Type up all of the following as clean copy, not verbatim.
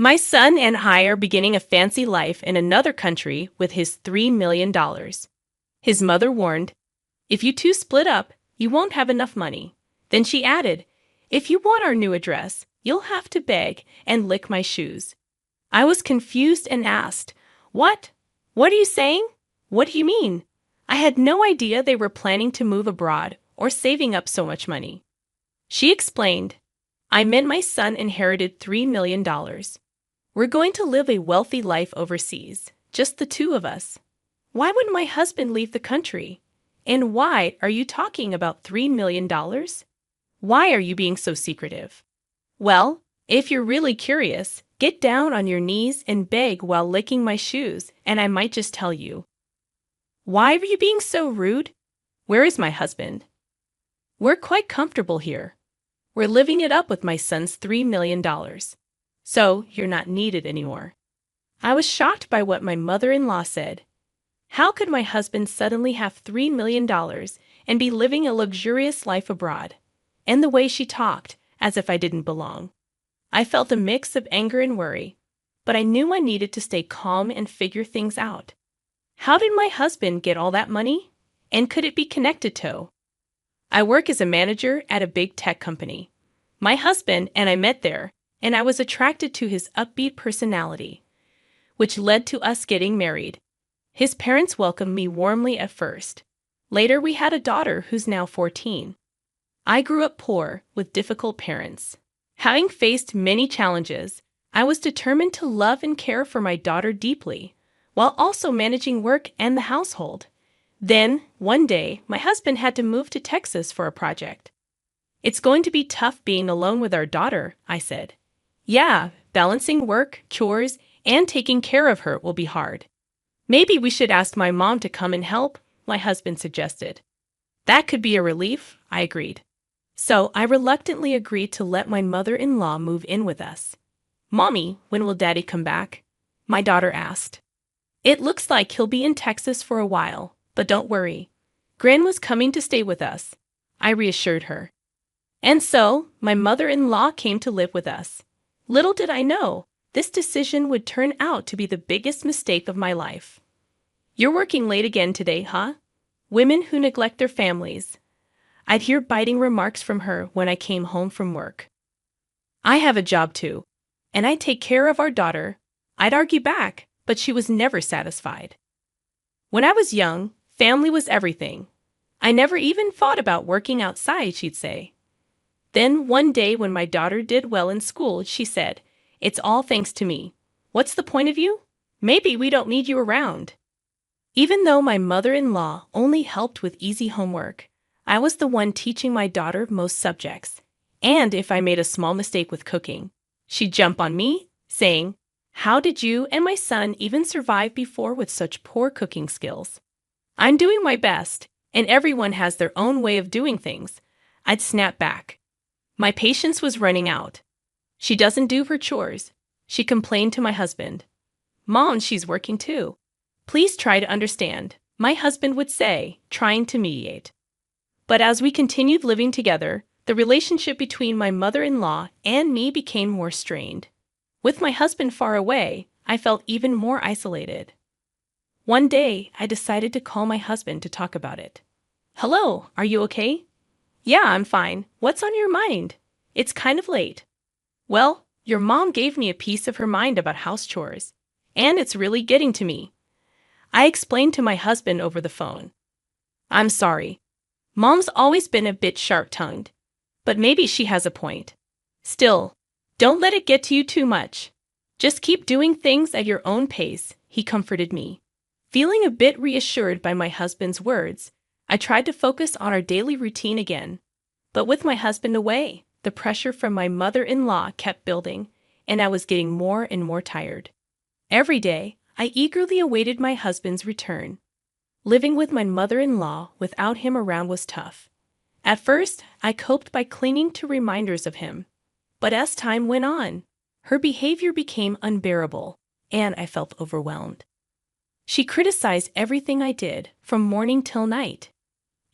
My son and I are beginning a fancy life in another country with his $3 million. His mother warned, "If you two split up, you won't have enough money." Then she added, "If you want our new address, you'll have to beg and lick my shoes." I was confused and asked, "What? What are you saying? What do you mean?" I had no idea they were planning to move abroad or saving up so much money. She explained, "I meant my son inherited $3 million. We're going to live a wealthy life overseas, just the two of us. Why would my husband leave the country? And why are you talking about $3 million? Why are you being so secretive?" "Well, if you're really curious, get down on your knees and beg while licking my shoes, and I might just tell you." "Why are you being so rude? Where is my husband?" "We're quite comfortable here. We're living it up with my son's $3 million. So you're not needed anymore." I was shocked by what my mother-in-law said. How could my husband suddenly have $3 million and be living a luxurious life abroad? And the way she talked, as if I didn't belong. I felt a mix of anger and worry, but I knew I needed to stay calm and figure things out. How did my husband get all that money? And could it be connected to? I work as a manager at a big tech company. My husband and I met there, and I was attracted to his upbeat personality, which led to us getting married. His parents welcomed me warmly at first. Later, we had a daughter who's now 14. I grew up poor with difficult parents. Having faced many challenges, I was determined to love and care for my daughter deeply, while also managing work and the household. Then, one day, my husband had to move to Texas for a project. "It's going to be tough being alone with our daughter," I said. "Yeah, balancing work, chores, and taking care of her will be hard." "Maybe we should ask my mom to come and help," my husband suggested. "That could be a relief," I agreed. So I reluctantly agreed to let my mother-in-law move in with us. "Mommy, when will Daddy come back?" my daughter asked. "It looks like he'll be in Texas for a while, but don't worry. Gran was coming to stay with us," I reassured her. And so, my mother-in-law came to live with us. Little did I know, this decision would turn out to be the biggest mistake of my life. "You're working late again today, huh? Women who neglect their families." I'd hear biting remarks from her when I came home from work. "I have a job too, and I take care of our daughter." I'd argue back, but she was never satisfied. "When I was young, family was everything. I never even thought about working outside," she'd say. Then one day when my daughter did well in school, she said, "It's all thanks to me. What's the point of you? Maybe we don't need you around." Even though my mother-in-law only helped with easy homework, I was the one teaching my daughter most subjects. And if I made a small mistake with cooking, she'd jump on me, saying, "How did you and my son even survive before with such poor cooking skills?" "I'm doing my best, and everyone has their own way of doing things," I'd snap back. My patience was running out. "She doesn't do her chores," she complained to my husband. "Mom, she's working too. Please try to understand," my husband would say, trying to mediate. But as we continued living together, the relationship between my mother-in-law and me became more strained. With my husband far away, I felt even more isolated. One day, I decided to call my husband to talk about it. "Hello, are you okay?" "Yeah, I'm fine. What's on your mind? It's kind of late." "Well, your mom gave me a piece of her mind about house chores, and it's really getting to me." I explained to my husband over the phone. "I'm sorry. Mom's always been a bit sharp-tongued, but maybe she has a point. Still, don't let it get to you too much. Just keep doing things at your own pace," he comforted me. Feeling a bit reassured by my husband's words, I tried to focus on our daily routine again. But with my husband away, the pressure from my mother-in-law kept building, and I was getting more and more tired. Every day, I eagerly awaited my husband's return. Living with my mother-in-law without him around was tough. At first, I coped by clinging to reminders of him. But as time went on, her behavior became unbearable, and I felt overwhelmed. She criticized everything I did, from morning till night.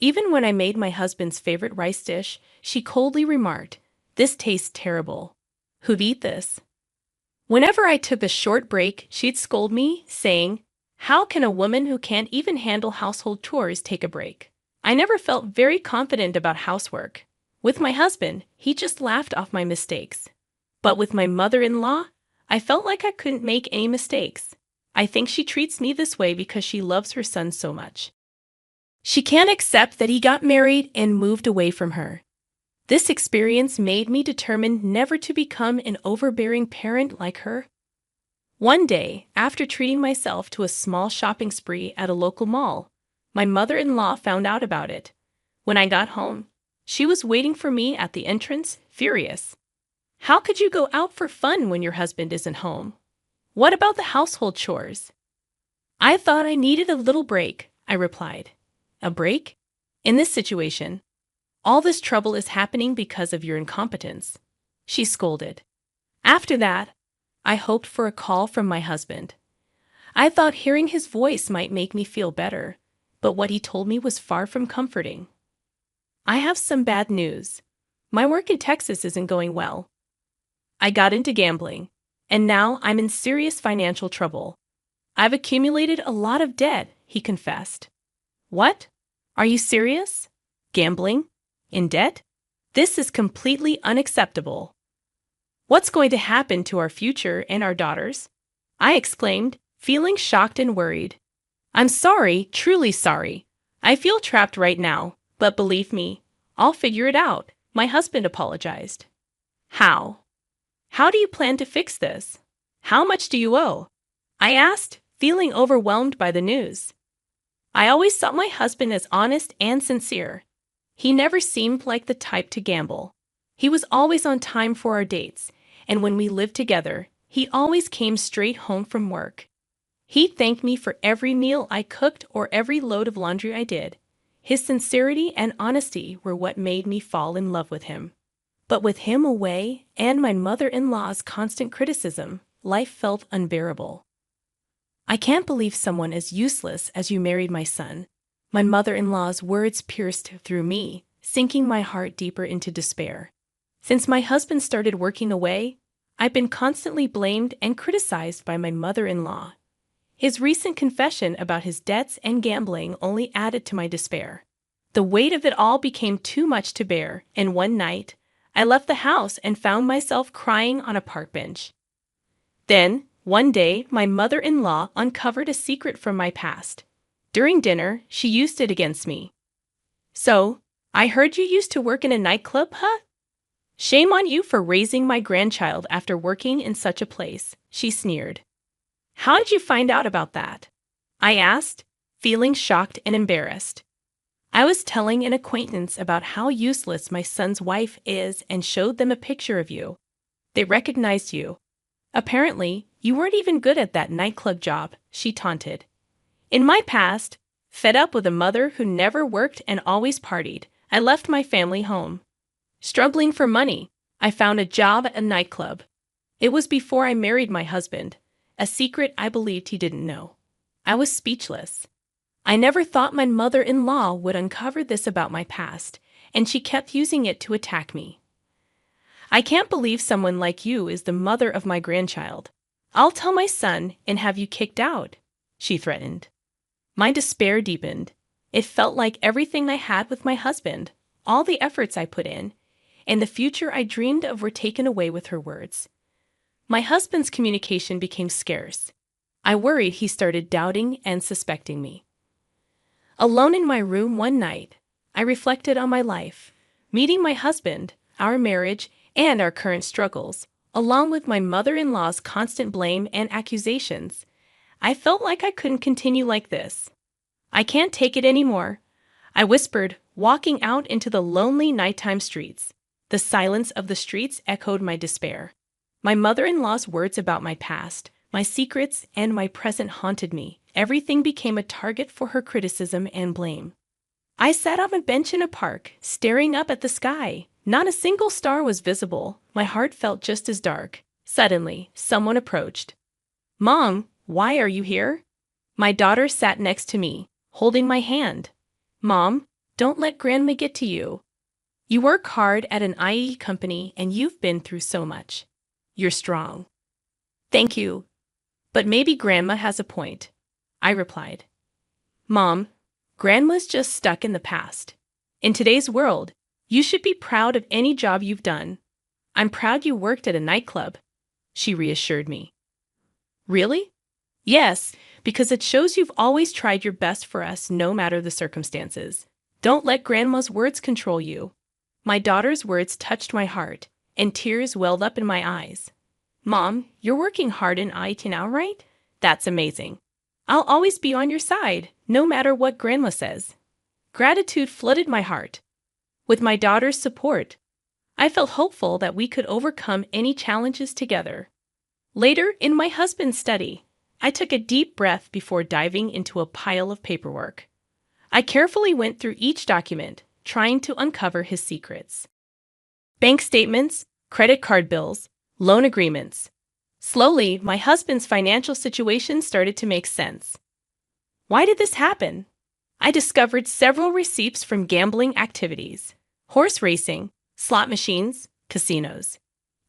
Even when I made my husband's favorite rice dish, she coldly remarked, "This tastes terrible. Who'd eat this?" Whenever I took a short break, she'd scold me, saying, "How can a woman who can't even handle household chores take a break?" I never felt very confident about housework. With my husband, he just laughed off my mistakes. But with my mother-in-law, I felt like I couldn't make any mistakes. I think she treats me this way because she loves her son so much. She can't accept that he got married and moved away from her. This experience made me determined never to become an overbearing parent like her. One day, after treating myself to a small shopping spree at a local mall, my mother-in-law found out about it. When I got home, she was waiting for me at the entrance, furious. "How could you go out for fun when your husband isn't home? What about the household chores?" "I thought I needed a little break," I replied. "A break? In this situation, all this trouble is happening because of your incompetence," she scolded. After that, I hoped for a call from my husband. I thought hearing his voice might make me feel better, but what he told me was far from comforting. I have some bad news. My work in Texas isn't going well. I got into gambling, and now I'm in serious financial trouble. I've accumulated a lot of debt, he confessed. What? Are you serious? Gambling? In debt? This is completely unacceptable. What's going to happen to our future and our daughters? I exclaimed, feeling shocked and worried. I'm sorry, truly sorry. I feel trapped right now, but believe me, I'll figure it out, my husband apologized. How? How do you plan to fix this? How much do you owe? I asked, feeling overwhelmed by the news. I always saw my husband as honest and sincere. He never seemed like the type to gamble. He was always on time for our dates, and when we lived together, he always came straight home from work. He thanked me for every meal I cooked or every load of laundry I did. His sincerity and honesty were what made me fall in love with him. But with him away and my mother-in-law's constant criticism, life felt unbearable. I can't believe someone as useless as you married my son. My mother-in-law's words pierced through me, sinking my heart deeper into despair. Since my husband started working away, I've been constantly blamed and criticized by my mother-in-law. His recent confession about his debts and gambling only added to my despair. The weight of it all became too much to bear, and one night, I left the house and found myself crying on a park bench. Then, one day, my mother-in-law uncovered a secret from my past. During dinner, she used it against me. "So, I heard you used to work in a nightclub, huh? Shame on you for raising my grandchild after working in such a place," she sneered. "How did you find out about that?" I asked, feeling shocked and embarrassed. I was telling an acquaintance about how useless my son's wife is and showed them a picture of you. They recognized you. "Apparently, you weren't even good at that nightclub job," she taunted. In my past, fed up with a mother who never worked and always partied, I left my family home. Struggling for money, I found a job at a nightclub. It was before I married my husband, a secret I believed he didn't know. I was speechless. I never thought my mother-in-law would uncover this about my past, and she kept using it to attack me. "I can't believe someone like you is the mother of my grandchild. I'll tell my son and have you kicked out," she threatened. My despair deepened. It felt like everything I had with my husband, all the efforts I put in, and the future I dreamed of were taken away with her words. My husband's communication became scarce. I worried he started doubting and suspecting me. Alone in my room one night, I reflected on my life, meeting my husband, our marriage, and our current struggles, along with my mother-in-law's constant blame and accusations. I felt like I couldn't continue like this. "I can't take it anymore," I whispered, walking out into the lonely nighttime streets. The silence of the streets echoed my despair. My mother-in-law's words about my past, my secrets, and my present haunted me. Everything became a target for her criticism and blame. I sat on a bench in a park, staring up at the sky. Not a single star was visible. My heart felt just as dark. Suddenly, someone approached. "Mom, why are you here?" My daughter sat next to me, holding my hand. "Mom, don't let Grandma get to you. You work hard at an IE company and you've been through so much. You're strong." Thank you. But maybe Grandma has a point, I replied. Mom, Grandma's just stuck in the past. In today's world, you should be proud of any job you've done. I'm proud you worked at a nightclub, she reassured me. Really? Yes, because it shows you've always tried your best for us no matter the circumstances. Don't let Grandma's words control you. My daughter's words touched my heart, and tears welled up in my eyes. Mom, you're working hard in IT now, right? That's amazing. I'll always be on your side, no matter what Grandma says. Gratitude flooded my heart. With my daughter's support, I felt hopeful that we could overcome any challenges together. Later, in my husband's study, I took a deep breath before diving into a pile of paperwork. I carefully went through each document, trying to uncover his secrets. Bank statements, credit card bills, loan agreements. Slowly, my husband's financial situation started to make sense. Why did this happen? I discovered several receipts from gambling activities, horse racing, slot machines, casinos.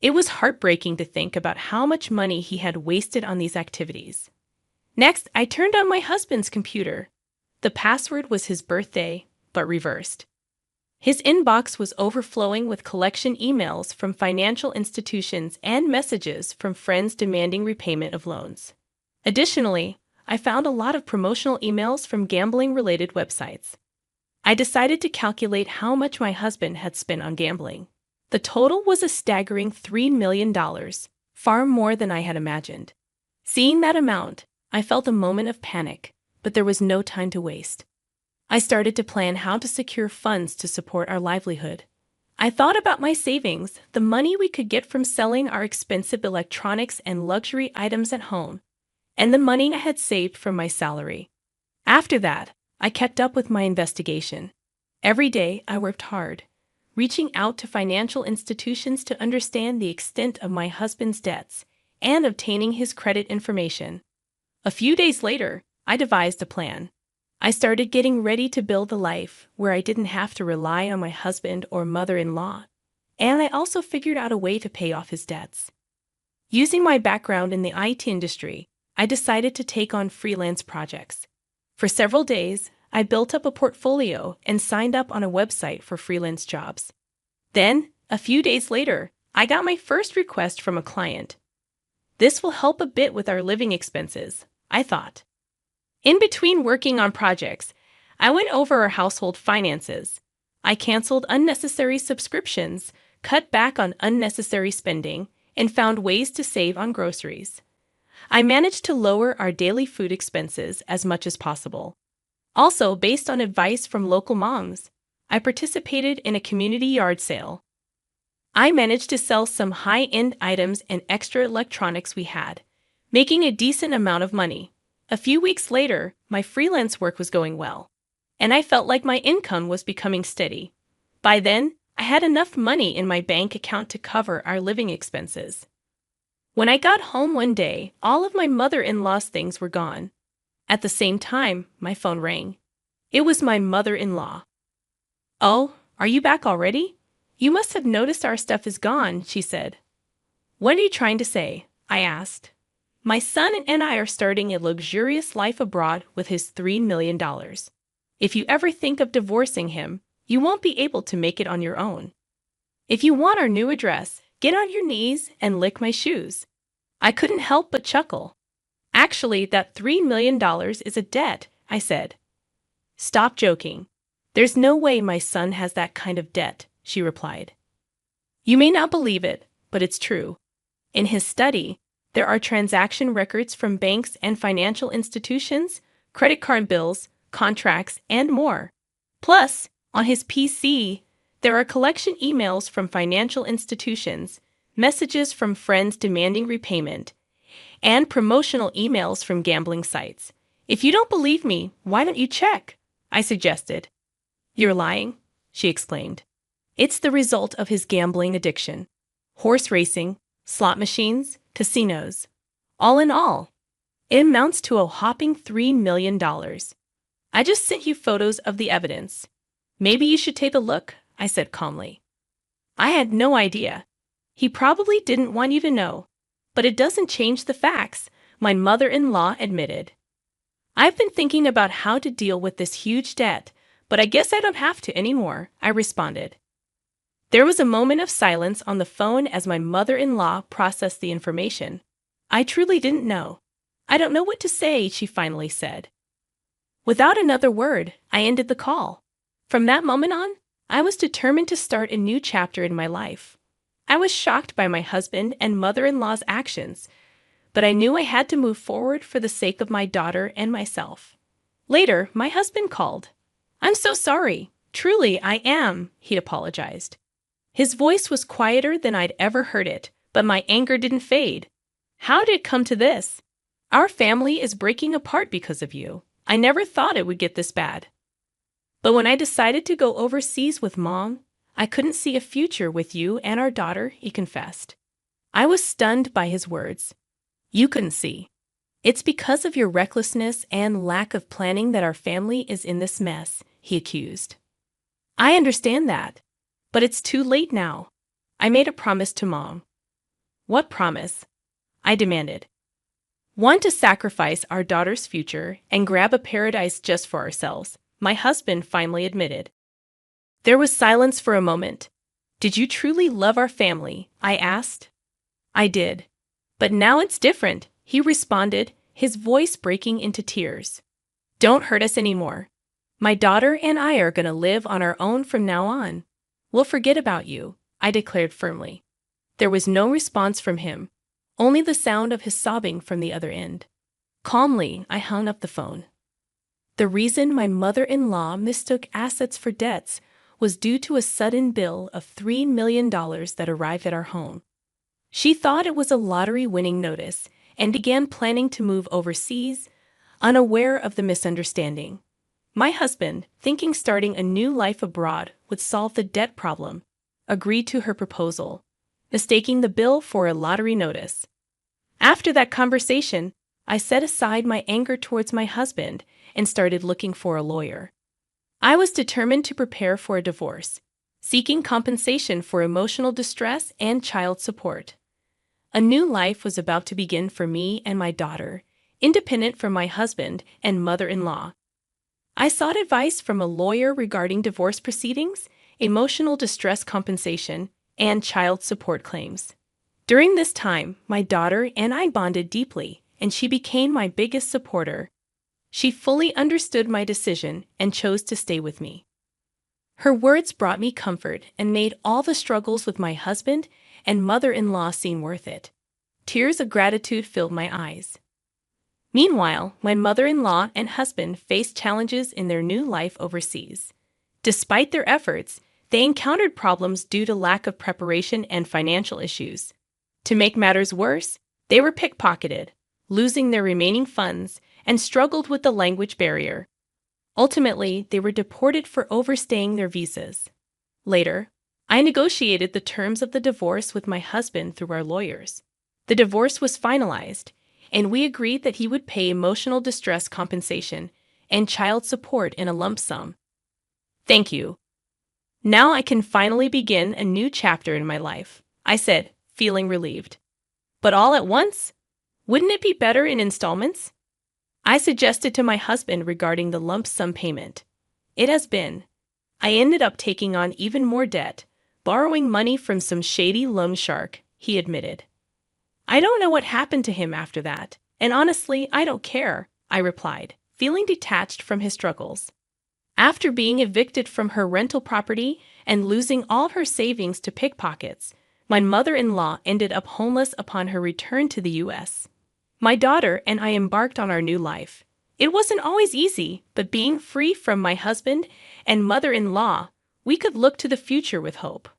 It was heartbreaking to think about how much money he had wasted on these activities. Next, I turned on my husband's computer. The password was his birthday, but reversed. His inbox was overflowing with collection emails from financial institutions and messages from friends demanding repayment of loans. Additionally, I found a lot of promotional emails from gambling-related websites. I decided to calculate how much my husband had spent on gambling. The total was a staggering $3 million, far more than I had imagined. Seeing that amount, I felt a moment of panic, but there was no time to waste. I started to plan how to secure funds to support our livelihood. I thought about my savings, the money we could get from selling our expensive electronics and luxury items at home, and the money I had saved from my salary. After that, I kept up with my investigation. Every day, I worked hard, reaching out to financial institutions to understand the extent of my husband's debts and obtaining his credit information. A few days later, I devised a plan. I started getting ready to build a life where I didn't have to rely on my husband or mother-in-law, and I also figured out a way to pay off his debts. Using my background in the IT industry, I decided to take on freelance projects. For several days, I built up a portfolio and signed up on a website for freelance jobs. Then, a few days later, I got my first request from a client. This will help a bit with our living expenses, I thought. In between working on projects, I went over our household finances. I canceled unnecessary subscriptions, cut back on unnecessary spending, and found ways to save on groceries. I managed to lower our daily food expenses as much as possible. Also, based on advice from local moms, I participated in a community yard sale. I managed to sell some high-end items and extra electronics we had, making a decent amount of money. A few weeks later, my freelance work was going well, and I felt like my income was becoming steady. By then, I had enough money in my bank account to cover our living expenses. When I got home one day, all of my mother-in-law's things were gone. At the same time, my phone rang. It was my mother-in-law. "Oh, are you back already? You must have noticed our stuff is gone," she said. "What are you trying to say?" I asked. "My son and I are starting a luxurious life abroad with his $3 million. If you ever think of divorcing him, you won't be able to make it on your own. If you want our new address, get on your knees and lick my shoes." I couldn't help but chuckle. "Actually, that $3 million is a debt," I said. "Stop joking. There's no way my son has that kind of debt," she replied. You may not believe it, but it's true. In his study, there are transaction records from banks and financial institutions, credit card bills, contracts, and more. Plus, on his PC, there are collection emails from financial institutions, messages from friends demanding repayment, and promotional emails from gambling sites. "If you don't believe me, why don't you check?" I suggested. "You're lying," she exclaimed. "It's the result of his gambling addiction. Horse racing, slot machines, casinos. All in all, it amounts to a whopping $3 million. I just sent you photos of the evidence. Maybe you should take a look," I said calmly. "I had no idea. He probably didn't want you to know. But it doesn't change the facts, my mother-in-law admitted. I've been thinking about how to deal with this huge debt, but I guess I don't have to anymore, I responded. There was a moment of silence on the phone as my mother-in-law processed the information. I truly didn't know. I don't know what to say, she finally said. Without another word, I ended the call. From that moment on, I was determined to start a new chapter in my life. I was shocked by my husband and mother-in-law's actions, but I knew I had to move forward for the sake of my daughter and myself. Later, my husband called. I'm so sorry. Truly, I am, he apologized. His voice was quieter than I'd ever heard it, but my anger didn't fade. How did it come to this? Our family is breaking apart because of you. I never thought it would get this bad. But when I decided to go overseas with Mom, I couldn't see a future with you and our daughter, he confessed. I was stunned by his words. You couldn't see. It's because of your recklessness and lack of planning that our family is in this mess, he accused. I understand that, but it's too late now. I made a promise to Mom. What promise? I demanded. One to sacrifice our daughter's future and grab a paradise just for ourselves, my husband finally admitted. There was silence for a moment. Did you truly love our family? I asked. I did. But now it's different, he responded, his voice breaking into tears. Don't hurt us anymore. My daughter and I are going to live on our own from now on. We'll forget about you, I declared firmly. There was no response from him, only the sound of his sobbing from the other end. Calmly, I hung up the phone. The reason my mother-in-law mistook assets for debts was due to a sudden bill of $3 million that arrived at our home. She thought it was a lottery-winning notice and began planning to move overseas, unaware of the misunderstanding. My husband, thinking starting a new life abroad would solve the debt problem, agreed to her proposal, mistaking the bill for a lottery notice. After that conversation, I set aside my anger towards my husband and started looking for a lawyer. I was determined to prepare for a divorce, seeking compensation for emotional distress and child support. A new life was about to begin for me and my daughter, independent from my husband and mother-in-law. I sought advice from a lawyer regarding divorce proceedings, emotional distress compensation, and child support claims. During this time, my daughter and I bonded deeply, and she became my biggest supporter. She fully understood my decision and chose to stay with me. Her words brought me comfort and made all the struggles with my husband and mother-in-law seem worth it. Tears of gratitude filled my eyes. Meanwhile, my mother-in-law and husband faced challenges in their new life overseas. Despite their efforts, they encountered problems due to lack of preparation and financial issues. To make matters worse, they were pickpocketed, losing their remaining funds, and struggled with the language barrier. Ultimately, they were deported for overstaying their visas. Later, I negotiated the terms of the divorce with my husband through our lawyers. The divorce was finalized, and we agreed that he would pay emotional distress compensation and child support in a lump sum. Thank you. Now I can finally begin a new chapter in my life, I said, feeling relieved. But all at once? Wouldn't it be better in installments? I suggested to my husband regarding the lump sum payment. It has been. I ended up taking on even more debt, borrowing money from some shady loan shark, he admitted. I don't know what happened to him after that, and honestly, I don't care, I replied, feeling detached from his struggles. After being evicted from her rental property and losing all her savings to pickpockets, my mother-in-law ended up homeless upon her return to the U.S. My daughter and I embarked on our new life. It wasn't always easy, but being free from my husband and mother-in-law, we could look to the future with hope.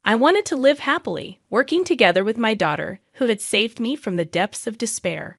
I wanted to live happily, working together with my daughter, who had saved me from the depths of despair.